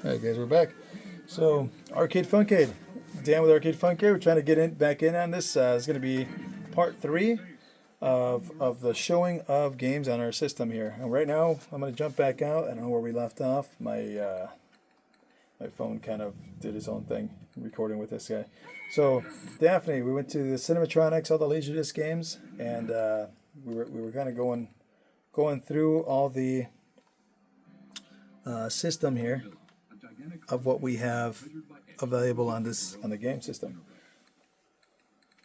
Alright guys, we're back. So, Arcade Funkade. Dan with Arcade Funkade. We're trying to get back in on this. It's going to be part 3 of the showing of games on our system here. And right now, I'm going to jump back out. I don't know where we left off. My phone kind of did its own thing, recording with this guy. So, Daphne, we went to the Cinematronics, all the Laserdisc games, and we were kind of going through all the system here of what we have available on the game system.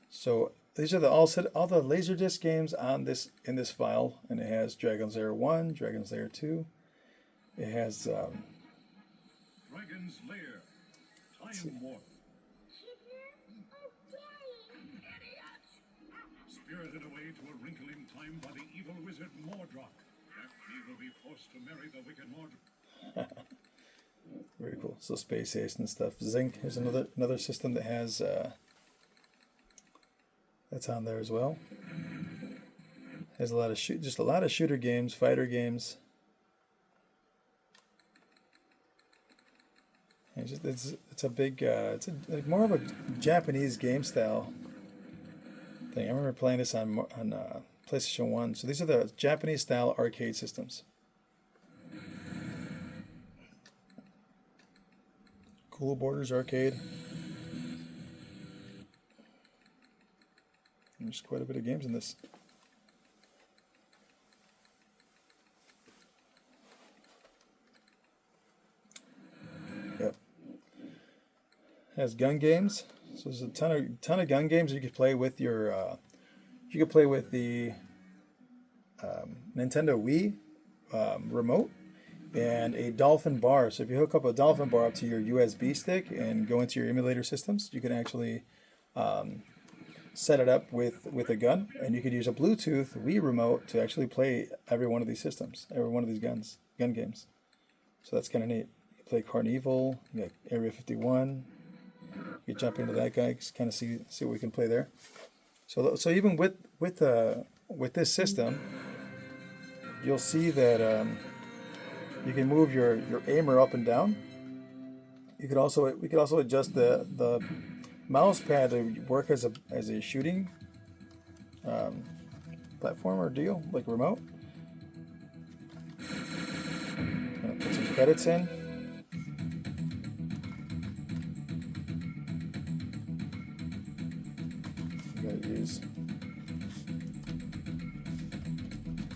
So these are all the Laserdisc games on in this file, and it has Dragon's Lair 1, Dragon's Lair 2. It has Dragon's Lair, Time Warp. Spirited away to a wrinkle in time by the evil wizard Mordrock. He will be forced to marry the wicked Mordrock. Very cool. So Space Ace and stuff. Zinc. Here's another system that has that's on there as well. Has a lot of shooter games, fighter games. And it's a big it's more of a Japanese game style thing. I remember playing this on PlayStation 1. So these are the Japanese style arcade systems. Cool Borders Arcade. There's quite a bit of games in this. Yep. Has gun games. So there's a ton of gun games you could play with your. You could play with the Nintendo Wii remote. And a Dolphin bar. So if you hook up a Dolphin bar up to your USB stick and go into your emulator systems, you can actually set it up with a gun, and you could use a Bluetooth Wii remote to actually play every one of these systems, every one of these gun games. So that's kind of neat. You play Carnival, you got Area 51. You jump into that guy, kind of see what we can play there. So even with this system, you'll see that. You can move your aimer up and down. We could also adjust the mouse pad to work as a shooting platform or deal, like remote. Put some credits in. You gotta use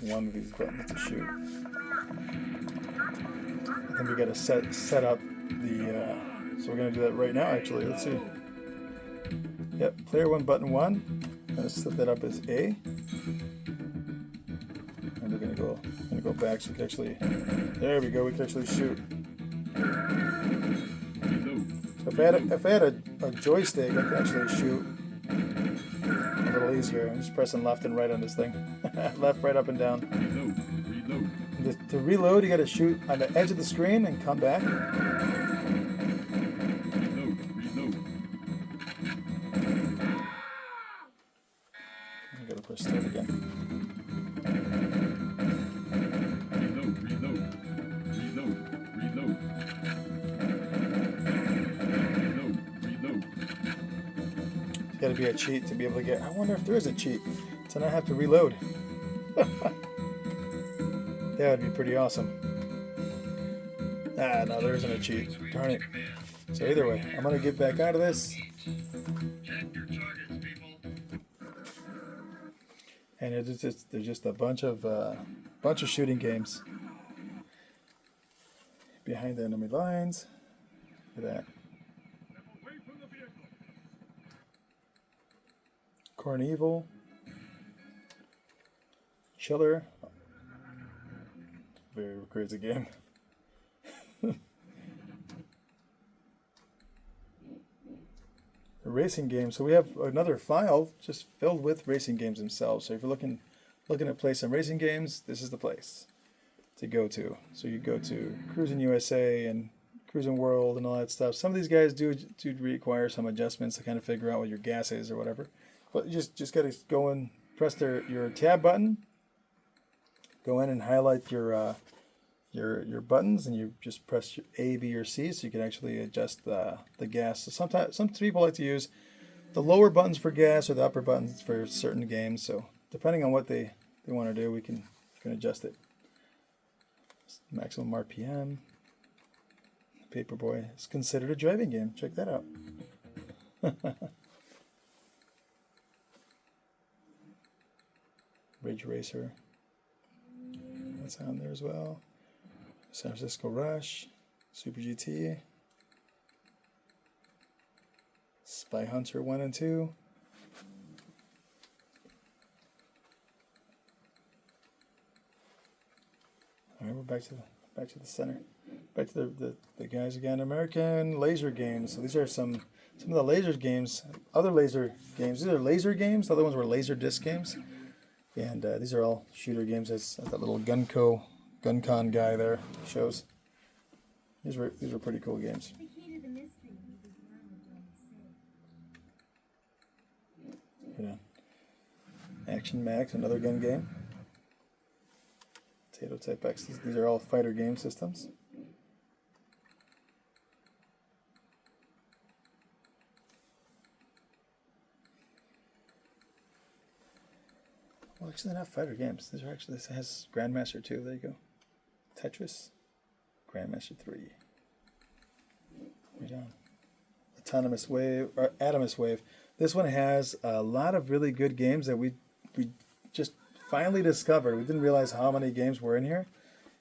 one of these buttons to shoot. And we got to set up the. So we're going to do that right now. Actually, let's see. Yep, player 1 button 1. Let's set that up as A. And we're going to go back so we can actually. There we go. We can actually shoot. So if I had a joystick, I could actually shoot a little easier. I'm just pressing left and right on this thing. Left, right, up, and down. To reload, you got to shoot on the edge of the screen and come back. Reload. You got to press start again. Reload. It's got to be a cheat to be able to get. I wonder if there is a cheat to not have to reload. That would be pretty awesome. Ah, no, there isn't a cheat. Darn it. So either way, I'm going to get back out of this. And there's just a bunch of shooting games behind the enemy lines. Look at that. Carnival. Chiller. Very crazy game. A racing game. So we have another file just filled with racing games themselves. So if you're looking to play some racing games, this is the place to go to. So you go to Cruising USA and Cruising World and all that stuff. Some of these guys do require some adjustments to kind of figure out what your gas is or whatever. But you just got to go and press your tab button. Go in and highlight your your buttons, and you just press your A, B, or C, so you can actually adjust the gas. So sometimes some people like to use the lower buttons for gas or the upper buttons for certain games. So depending on what they want to do, we can adjust it. Maximum RPM. Paperboy is considered a driving game. Check that out. Ridge Racer. That's on there as well. San Francisco Rush. Super GT. Spy Hunter 1 and 2. All right, we're back to the center. Back to the guys again. American laser games. So these are some of the laser games. Other laser games. These are laser games. The other ones were laser disc games. And these are all shooter games, as that little GunCon guy there shows. These were pretty cool games. Yeah. Action Max, another gun game. Potato Type X. These are all fighter game systems. Well, actually, they're not fighter games. These are actually, this has Grandmaster 2. There you go. Tetris, Grandmaster 3. Right on. Autonomous Wave, or Atomus Wave. This one has a lot of really good games that we just finally discovered. We didn't realize how many games were in here.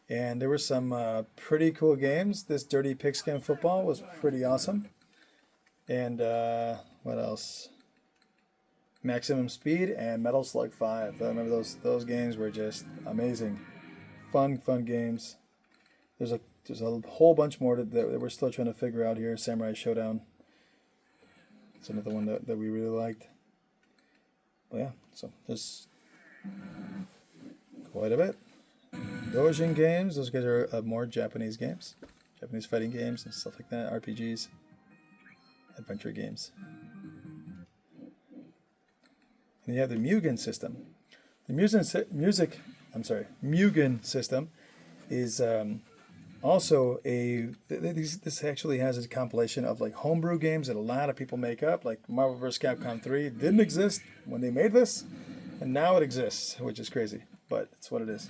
And there were some pretty cool games. This Dirty Pigskin Football was pretty awesome. And what else? Maximum Speed and Metal Slug 5. I remember those games were just amazing. Fun games. There's a whole bunch more that we're still trying to figure out here. Samurai Showdown. It's another one that we really liked. But yeah, so there's quite a bit. Dojin games. Those guys are more Japanese games. Japanese fighting games and stuff like that. RPGs. Adventure games. And you have the Mugen system. The Mugen system is also this actually has a compilation of like homebrew games that a lot of people make up, like Marvel vs. Capcom 3 didn't exist when they made this, and now it exists, which is crazy, but it's what it is.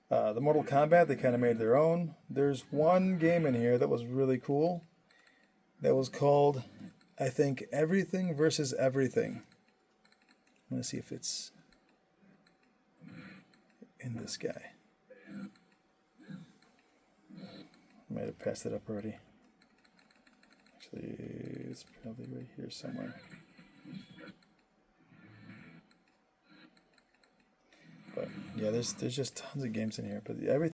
The Mortal Kombat, they kind of made their own. There's one game in here that was really cool that was called, I think, Everything versus Everything. I'm going to see if it's in this guy. I might have passed it up already. Actually, it's probably right here somewhere. But yeah, there's just tons of games in here. But everything.